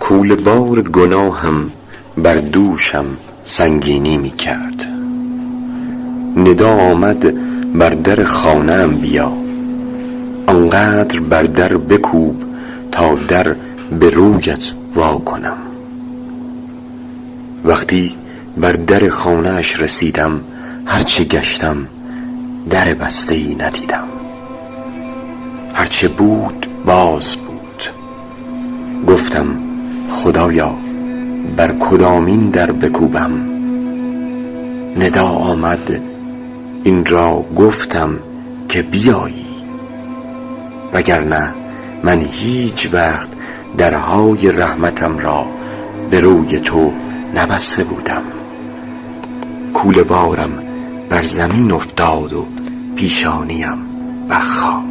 کوله بار گناهم بر دوشم سنگینی می کرد. ندا آمد بر در خانه‌ام بیا، آنقدر بر در بکوب تا در به رویت وا کنم. وقتی بر در خانه‌اش رسیدم، هرچه گشتم در بسته‌ای ندیدم. هرچه بود باز بود. گفتم خدایا بر کدامین در بکوبم؟ ندا آمد این را گفتم که بیایی، وگرنه من هیچ وقت درهای رحمتم را به روی تو نبسته بودم. کوله بارم بر زمین افتاد و پیشانیم بر خاک.